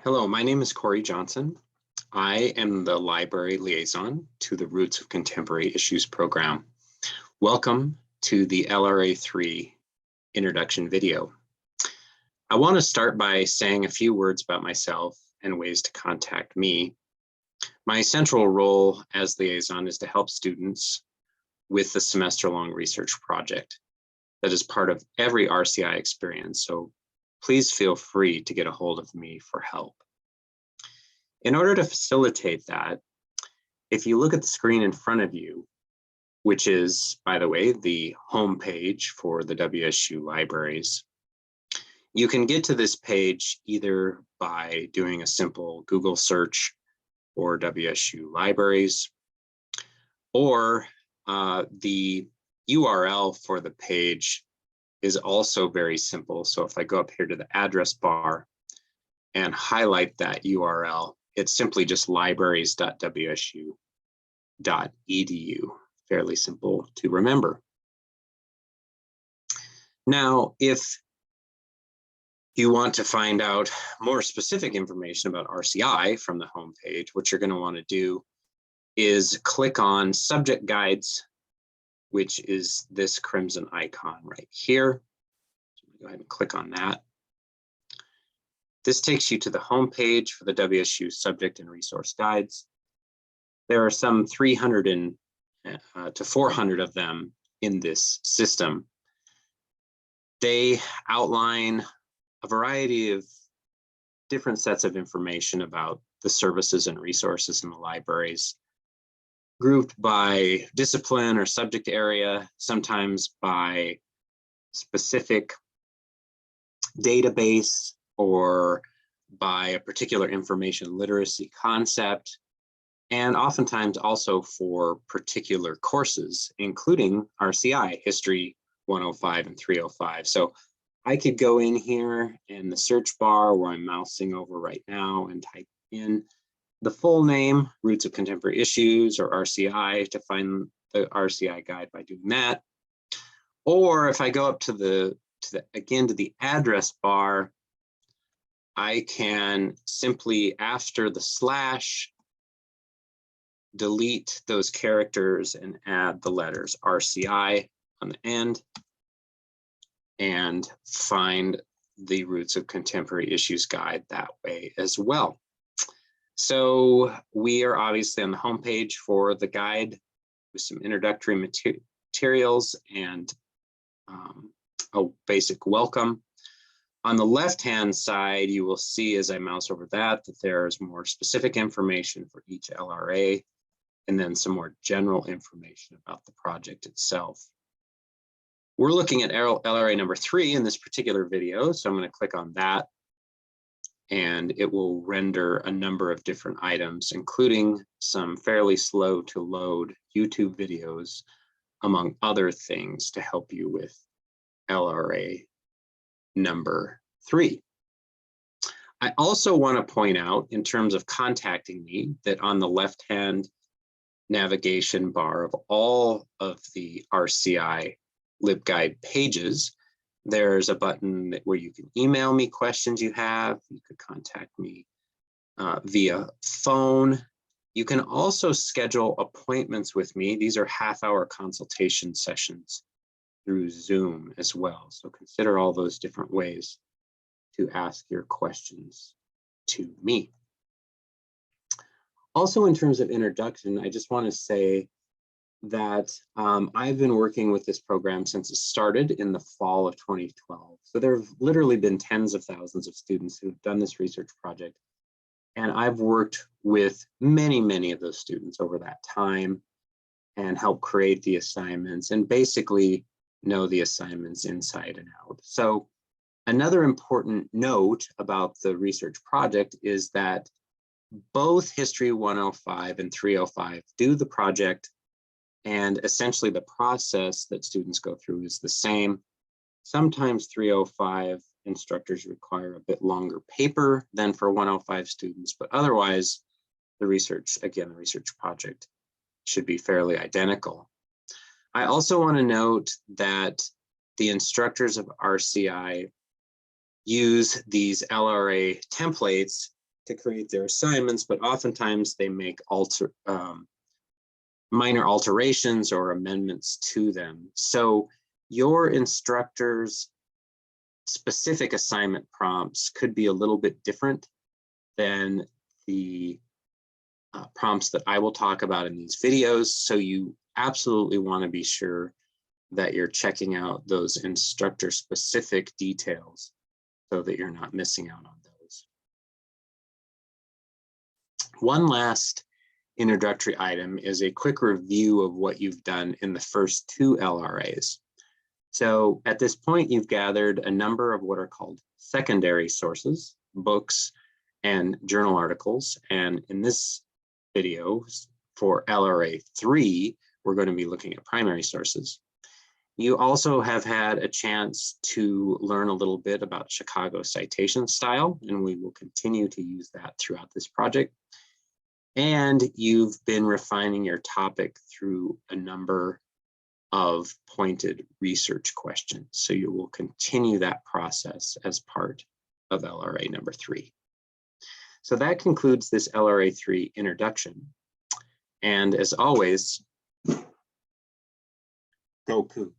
Hello, my name is Corey Johnson. I am the library liaison to the Roots of Contemporary Issues program. Welcome to the LRA 3 introduction video. I want to start by saying a few words about myself and ways to contact me. My central role as liaison is to help students with the semester-long research project that is part of every RCI experience, so please feel free to get a hold of me for help. In order to facilitate that, if you look at the screen in front of you, which is, by the way, the home page for the WSU libraries, you can get to this page either by doing a simple Google search for WSU libraries, or the URL for the page is also very simple. So if I go up here to the address bar and highlight that URL, it's simply just libraries.wsu.edu. Fairly simple to remember. Now, if you want to find out more specific information about RCI from the home page, what you're going to want to do is click on Subject Guides, which is this crimson icon right here. Go ahead and click on that. This takes you to the home page for the WSU Subject and Resource Guides. There are some 300 to 400 of them in this system. They outline a variety of different sets of information about the services and resources in the libraries, grouped by discipline or subject area, sometimes by specific database or by a particular information literacy concept, and oftentimes also for particular courses, including RCI, History 105 and 305. So I could go in here in the search bar where I'm mousing over right now and type in the full name, Roots of Contemporary Issues, or RCI, to find the RCI guide by doing that. Or if I go up to the address bar, I can simply, after the slash, delete those characters and add the letters RCI on the end and find the Roots of Contemporary Issues guide that way as well. So we are obviously on the homepage for the guide with some introductory materials and a basic welcome. On the left-hand side, you will see as I mouse over that there is more specific information for each LRA, and then some more general information about the project itself. We're looking at LRA number 3 in this particular video, so I'm going to click on that, and it will render a number of different items, including some fairly slow to load YouTube videos, among other things, to help you with LRA number 3. I also want to point out, in terms of contacting me, that on the left-hand navigation bar of all of the RCI LibGuide pages, there's a button where you can email me questions you have. You could contact me via phone. You can also schedule appointments with me. These are half-hour consultation sessions through Zoom as well. So consider all those different ways to ask your questions to me. Also, in terms of introduction, I just want to say that I've been working with this program since it started in the fall of 2012. So there have literally been tens of thousands of students who've done this research project. And I've worked with many, many of those students over that time and helped create the assignments and basically know the assignments inside and out. So another important note about the research project is that both History 105 and 305 do the project, and essentially the process that students go through is the same. Sometimes 305 instructors require a bit longer paper than for 105 students, but otherwise the research project should be fairly identical. I also want to note that the instructors of RCI use these LRA templates to create their assignments, but oftentimes they make minor alterations or amendments to them. So your instructor's specific assignment prompts could be a little bit different than the prompts that I will talk about in these videos. So you absolutely want to be sure that you're checking out those instructor specific details so that you're not missing out on those. One last introductory item is a quick review of what you've done in the first 2 LRAs. So at this point, you've gathered a number of what are called secondary sources, books and journal articles. And in this video for LRA 3, we're going to be looking at primary sources. You also have had a chance to learn a little bit about Chicago citation style, and we will continue to use that throughout this project. And you've been refining your topic through a number of pointed research questions. So you will continue that process as part of LRA number 3. So that concludes this LRA 3 introduction. And as always, go Cougs.